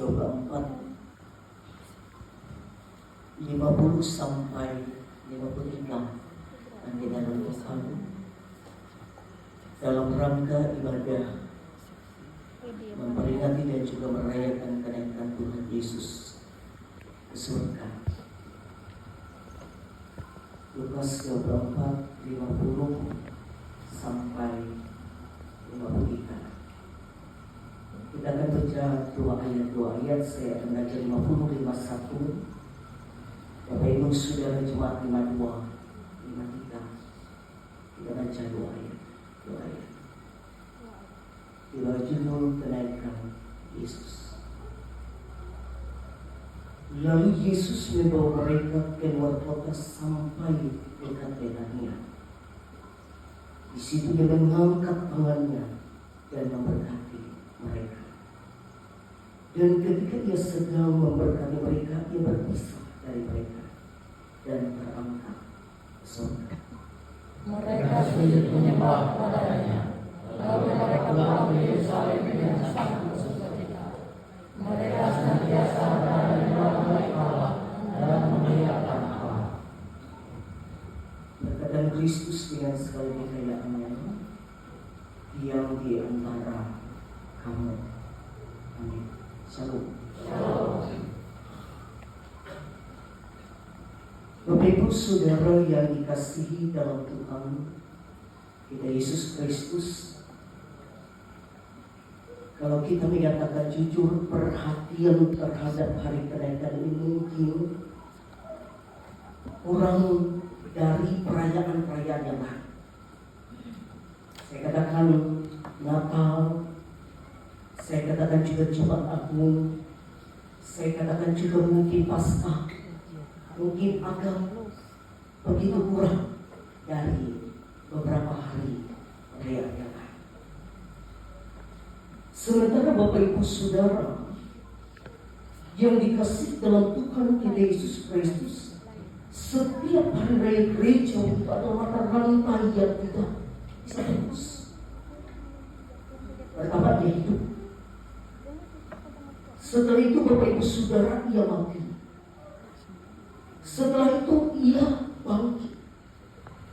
24 50 sampai 53 nanti dalam Tuhan dalam rangka ibadah memperingati dan juga merayakan kenaikan Tuhan Yesus ke surga. Lukas 24 50 sampai 53. Kita akan baca dua ayat. Saya akan baca 50 51. Bapak Ibu Saudara Jemaat 52 53. Kita baca dua ayat. Di bawah judul kenaikan Yesus. Lalu Yesus membawa mereka keluar kota sampai dekat Betania. Di situ dia mengangkat tangannya dan memberkati mereka. Dan ketika dia sedang memberkati mereka, dia berpisah dari mereka dan terangkat ke surga. Mereka sujud menyembah kepadanya. Lalu mereka pulang ke Yerusalem dengan sangat bersukacita. Mereka senantiasa berada di dalam baik Allah dan memuliakan Allah. Berkatan Kristus dengan segala kekayaannya diam di antara kamu. Amin. Shalom. Bapak Ibu Saudara yang dikasihi dalam Tuhan kita Yesus Kristus, kalau kita menyatakan jujur perhatian terhadap hari kenaikan ini mungkin kurang dari perayaan-perayaan yang lain. Saya katakan Natal, saya katakan juga Jumat Agung, saya katakan juga mungkin Paskah, mungkin agak begitu kurang dari beberapa hari perayaan yang lain. Sementara Bapak Ibu Saudara yang dikasihi dalam Tuhan kita Yesus Kristus, setiap hari raya gereja itu adalah mata rantai yang tidak bisa terus. Pertama dia hidup. Setelah itu Bapak Ibu Saudara ia mati. Setelah itu ia bangkit.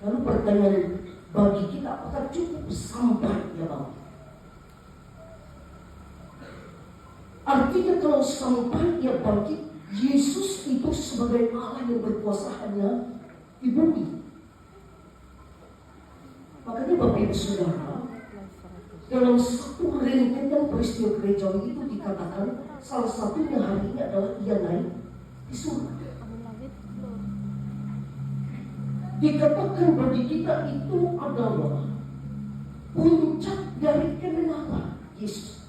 Lalu pertanyaan bagi kita, apakah cukup sampai ia bangkit? Artinya kalau sampai ia bangkit, Yesus itu sebagai Allah yang berkuasa hanya di bumi. Makanya Bapak Ibu Saudara, dalam satu rentetan peristiwa gerejawi itu dikatakan salah satunya hari ini adalah ia naik di surga. Dikatakan bagi kita itu adalah puncak dari kebenaran Yesus.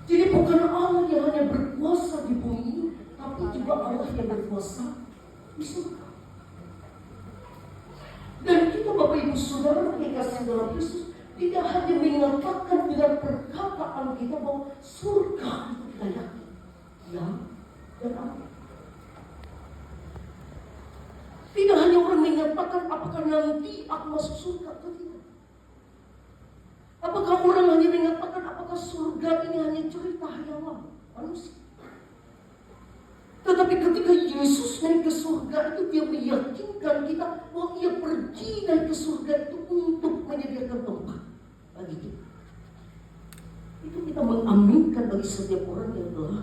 Jadi bukan Allah yang hanya berkuasa di bumi ini, tapi juga Allah yang berkuasa di surga. Dan kita Bapak Ibu Saudara dikasih dalam Kristus tidak hanya mengatakan dengan perkataan kita bahwa surga itu kita yakin, ya dan amin. Tidak hanya orang mengatakan apakah nanti aku masuk surga atau tidak. Apakah orang hanya mengatakan apakah surga ini hanya cerita hayalan manusia. Tetapi ketika Yesus naik ke surga itu dia meyakinkan kita bahwa ia pergi naik ke surga itu untuk menyediakan tempat bagi kita. Itu kita mengaminkan bagi setiap orang yang telah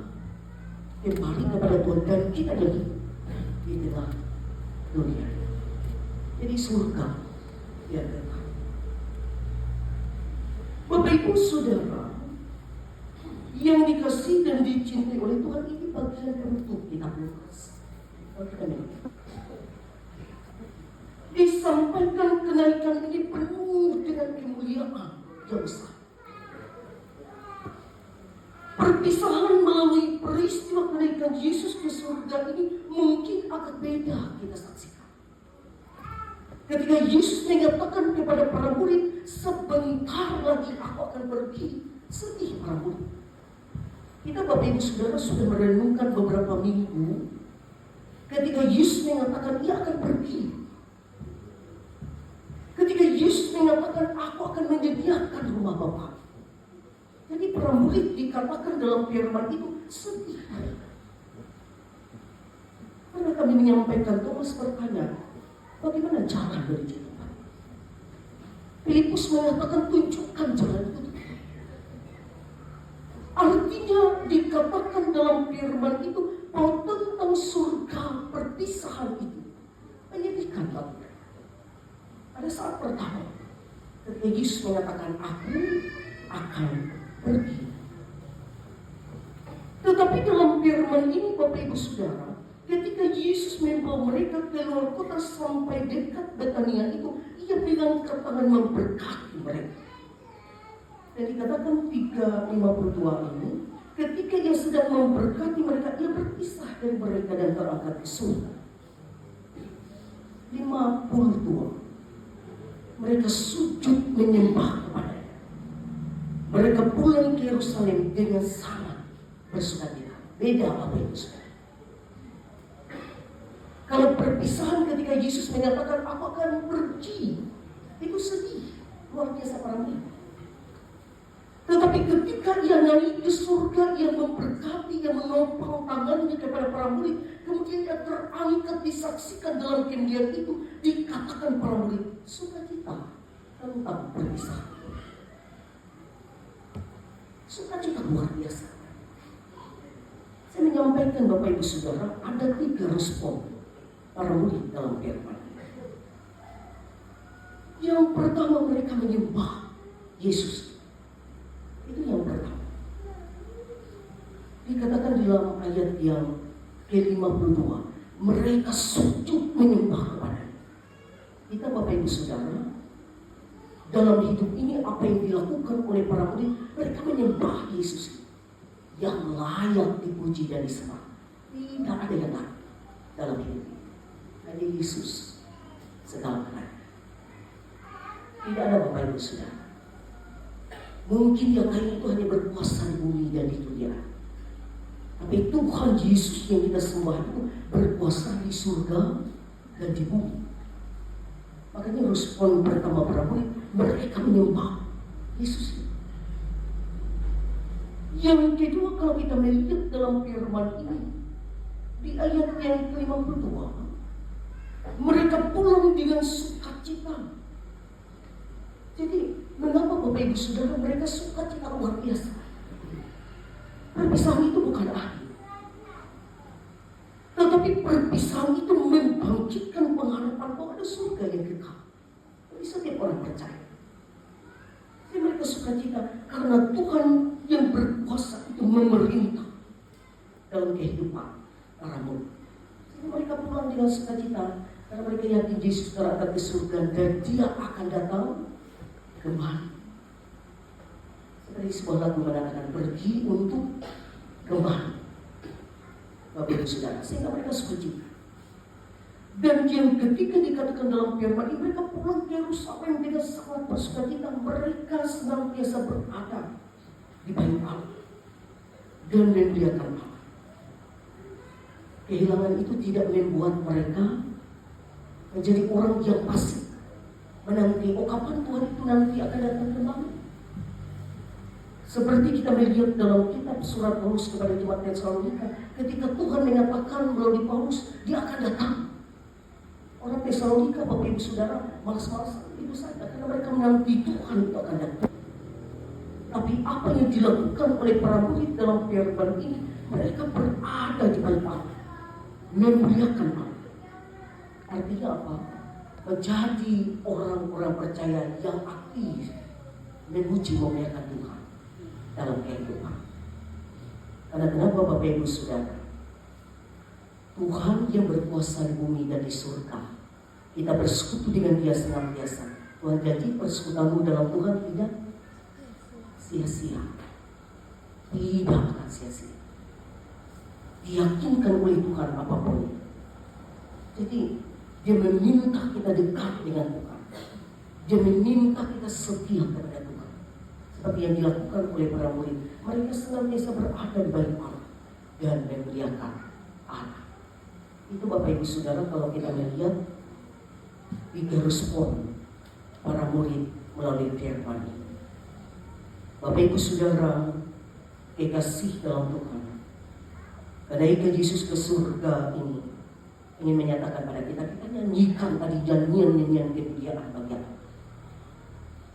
kembali kepada Tuhan dan kita jadi di tengah dunia. Jadi surga yang kekal. Bapak Ibu Saudara yang dikasih dan dicintai oleh Tuhan, ini bagian penutup kitab Lukas. Disampaikan kenaikan ini penuh dengan kemuliaan yang besar. Perpisahan melalui peristiwa kenaikan Yesus ke surga ini mungkin agak beda kita saksikan. Ketika Yesus mengatakan kepada para murid, sebentar lagi aku akan pergi. Sedih para murid. Kita Bapak Ibu Saudara sudah merenungkan beberapa minggu ketika Yesus mengatakan ia akan pergi. Ketika Yesus mengatakan aku akan menyediakan rumah Bapa. Jadi para murid dikatakan dalam firman itu sedih. Karena kami menyampaikan, Thomas bertanya, bagaimana jalan dari Tuhan? Filipus mengatakan, tunjukkan jalan itu. Artinya dikatakan dalam firman itu bahwa tentang surga perpisahan itu menyedihkan bagi mereka. Pada saat pertama, ketika Yesus mengatakan, aku akan pergi. Tetapi dalam firman ini Bapak Ibu Saudara, ketika Yesus membawa mereka keluar kota sampai dekat Betania itu, ia bilang tangan memberkati mereka. Dan dikatakan 3:52 ini, ketika ia sedang memberkati mereka, ia berpisah dari mereka dan terangkat ke surga. 52, mereka sujud menyembah kepadanya. Mereka pulang ke Yerusalem dengan sangat bersukacita. Beda apa itu, saudara? Kalau perpisahan ketika Yesus menyatakan aku akan pergi, itu sedih, luar biasa para murid. Tetapi ketika ia naik ke surga, ia memberkati, ia menopang tangannya kepada para murid, kemudian ia terangkat, disaksikan dalam kemudian itu, dikatakan para murid, sukacita tentang perpisahan. Sukacita luar biasa. Saya menyampaikan Bapak Ibu Saudara, ada 3 respon para murid dalam firman. Yang pertama, mereka menyembah Yesus. Itu yang pertama. Dikatakan dalam ayat yang ke-52, mereka sujud menyembah kepada. Kita Bapak Ibu Saudara, dalam hidup ini apa yang dilakukan oleh para murid, mereka menyembah Yesus yang layak dipuji dan disembah. Tidak ada yang lain dalam hidup ini. Hanya Yesus segala-galanya. Tidak ada Bapak Ibu Saudara. Mungkin yang lain itu hanya berkuasa di bumi dan di dunia. Tapi Tuhan Yesus yang kita sembah itu berkuasa di surga dan di bumi. Makanya respon pertama para murid, mereka menyembah Yesus. Yang kedua, kalau kita melihat dalam firman ini, di ayat yang ke-52, mereka pulang dengan sukacita. Jadi, mengapa Bapak Ibu Saudara mereka sukacita luar biasa? Perpisahan itu bukan akhir. Tetapi perpisahan itu membangkitkan pengharapan bahwa ada surga yang kekal. Jadi setiap orang percaya. Jadi mereka sukacita karena Tuhan yang berkuasa itu memerintah dalam kehidupan para murid. Jadi mereka pulang dengan sukacita karena mereka yakin Yesus terangkat ke surga dan Dia akan datang kembali. Seperti sebuah lagu mengatakan pergi untuk kembali. Bapak Ibu Saudara, sehingga mereka sukacita. Dan yang ketiga dikatakan dalam firman ini, mereka pulang ke Yerusalem dengan sangat bersukacita. Mereka senantiasa berada di bait Allah dan memuliakan Allah. Kehilangan itu tidak membuat mereka menjadi orang yang pasif, menanti, oh kapan Tuhan itu nanti akan datang kembali. Seperti kita melihat dalam kitab surat Paulus kepada jemaat Tesalonika, ketika Tuhan menyatakan melalui Paulus, Dia akan datang. Orang Tesalonika, Bapak Ibu Saudara, malas-malasan itu saja karena mereka menanti Tuhan itu akan datang. Tapi apa yang dilakukan oleh para murid dalam firman ini, mereka berada di bait Allah, memuliakan Allah. Artinya apa? Menjadi orang-orang percaya yang aktif memuji memuliakan Tuhan dalam kehidupan. Karena kenapa Bapak Ibu Saudara? Tuhan yang berkuasa di bumi dan di surga. Kita bersekutu dengan Dia senantiasa. Tuhan janji persekutuanmu dalam Tuhan tidak sia-sia. Tidak akan sia-sia. Diyakinkan oleh Tuhan apapun. Jadi Dia meminta kita dekat dengan Tuhan. Dia meminta kita setia kepada Tuhan. Seperti yang dilakukan oleh para murid. Mereka senantiasa berada di bait Allah dan memuliakan Allah. Itu Bapak Ibu Saudara, kalau kita melihat 3 respon para murid melalui firman ini. Bapak Ibu Saudara, kekasih dalam Tuhan, kenaikan Yesus ke surga ini ingin menyatakan pada kita nyanyikan tadi nyanyian kemuliaan bagi Allah,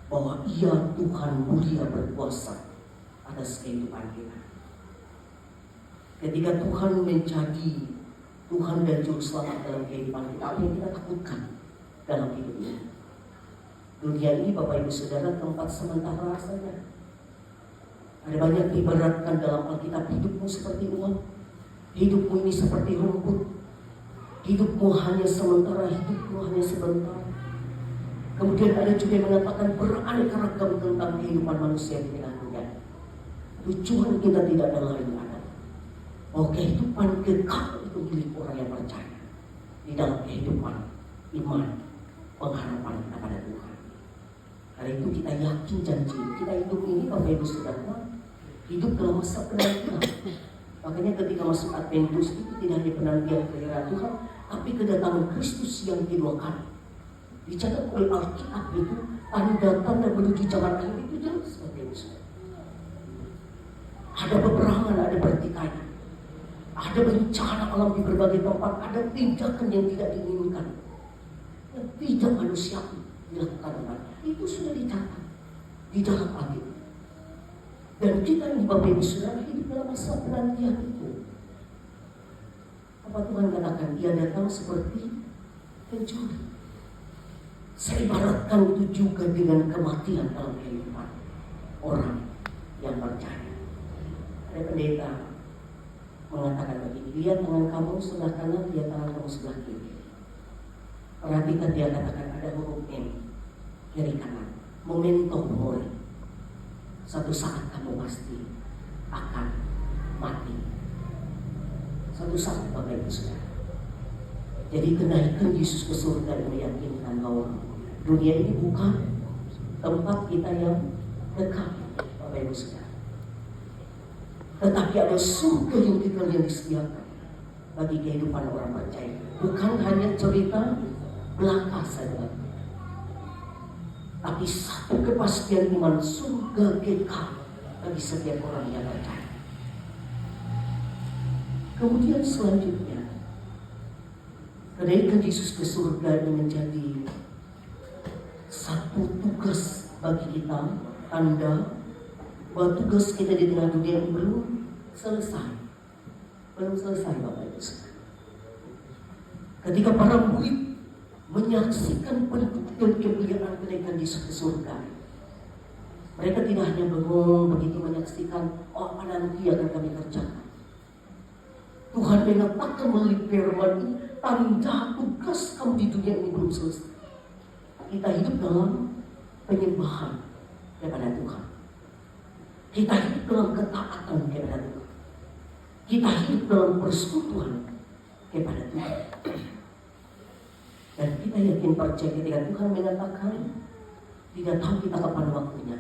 bahwa Ia Tuhan mulia berkuasa atas kehidupan kita. Ketika Tuhan menjadi Tuhan dan Juru Selamat dalam kehidupan kita, apa yang kita takutkan dalam hidup ini? Dunia ini Bapak Ibu Saudara tempat sementara saja. Ada banyak diibaratkan dalam Alkitab, hidupmu seperti uang, hidupmu ini seperti rumput, hidupmu hanya sementara, hidupmu hanya sebentar. Kemudian ada juga yang mengatakan beraneka ragam tentang kehidupan manusia di tengah dunia. Tujuan kita tidak ada lain adalah bahwa kehidupan kekal itu milik orang yang percaya di dalam kehidupan iman, pengharapan kepada Tuhan. Karena itu kita yakin janji kita hidup ini, Bapak Ibu Saudara, hidup dalam masa penantian. Makanya ketika masuk Adventus itu tidak hanya penantian kehadiran Tuhan, tapi kedatangan Kristus yang kedua kali. Dicatat oleh Alkitab itu tanda-tanda menuju zaman akhir itu jelas, Bapak Ibu Saudara. Ada peperangan, ada pertikaian, ada bencana alam di berbagai tempat, ada tindakan yang tidak diinginkan, yang tidak manusiawi dilakukan orang. Itu sudah dicatat di dalam Alkitab. Dan kita ini Bapak Ibu Saudara hidup dalam masa penantian itu. Apa Tuhan katakan? Dia datang seperti pencuri. Saya ibaratkan itu juga dengan kematian dalam kehidupan orang yang percaya. Ada pendeta mengatakan begini, lihat tangan kamu sebelah kanan, lihat tangan kamu sebelah kiri. Perhatikan, dia katakan ada huruf M kiri kanan, memento mori. Satu saat kamu pasti akan mati. Satu saat, Bapak Ibu Saudara. Jadi kenaikan Yesus ke surga meyakinkan bahwa dunia ini bukan tempat kita yang kekal, Bapak Ibu Saudara. Tetapi ada surga yang kekal yang disediakan bagi kehidupan orang percaya. Bukan hanya cerita belaka saja, tapi satu kepastian iman, surga kekal bagi setiap orang yang percaya. Kemudian selanjutnya, kenaikan Yesus ke surga ini menjadi satu tugas bagi kita, tanda bahwa tugas kita di tengah dunia ini belum selesai. Belum selesai, Bapak Ibu Saudara. Ketika para murid menyaksikan bentuk dan kemuliaan kenaikan Yesus ke surga, mereka tidak hanya bengong begitu menyaksikan, oh apa nanti akan kami kerjakan. Tuhan mengatakan melalui firman ini, tanda tugas kamu di dunia ini belum selesai. Kita hidup dalam penyembahan kepada Tuhan. Kita hidup dalam ketaatan kepada Tuhan. Kita hidup dalam persekutuan kepada Tuhan. Dan kita yakin percaya ketika Tuhan mengatakan tidak tahu kita kapan waktunya.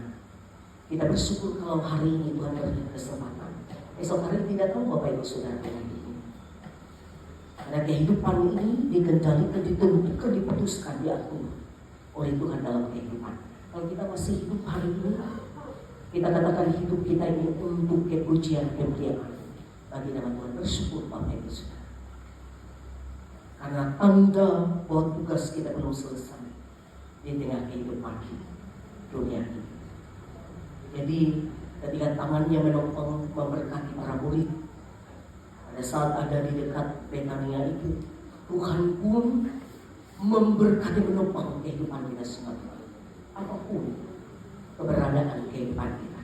Kita bersyukur kalau hari ini Tuhan beri kesempatan. Esok hari tidak tahu Bapak Ibu Saudara ini. Karena kehidupan ini dikendalikan, ditentukan, diputuskan, diatur oleh Tuhan dalam kehidupan. Kalau kita masih hidup hari ini, kita katakan hidup kita ini untuk kepujian, kemuliaan bagi nama Tuhan. Bersyukur Bapak Ibu Saudara. Karena tanda bahwa tugas kita belum selesai di tengah kehidupan dunia ini. Jadi ketika tangannya menopang memberkati para murid, pada saat ada di dekat Betania itu, Tuhan pun memberkati, menopang kehidupan kita semua. Apapun keberadaan kehidupan kita,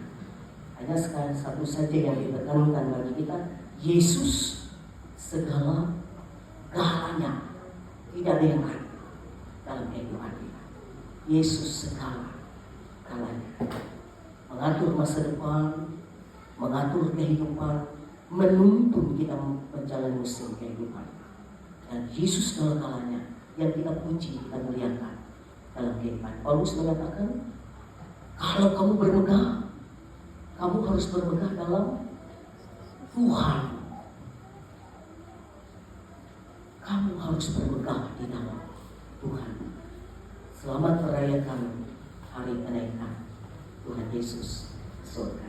hanya sekali satu saja yang ditekankan bagi kita, Yesus segala galanya, tidak ada yang lain dalam kehidupan kita. Yesus segala galanya, mengatur masa depan, mengatur kehidupan, menuntun kita menjalani musim kehidupan. Dan Yesus segala galanya yang kita puji, kita muliakan dalam kehidupan. Paulus mengatakan, kalau kamu bermegah, kamu harus bermegah dalam Tuhan. Kamu harus bermegah di dalam Tuhan. Selamat merayakan hari kenaikan Tuhan Yesus. surga.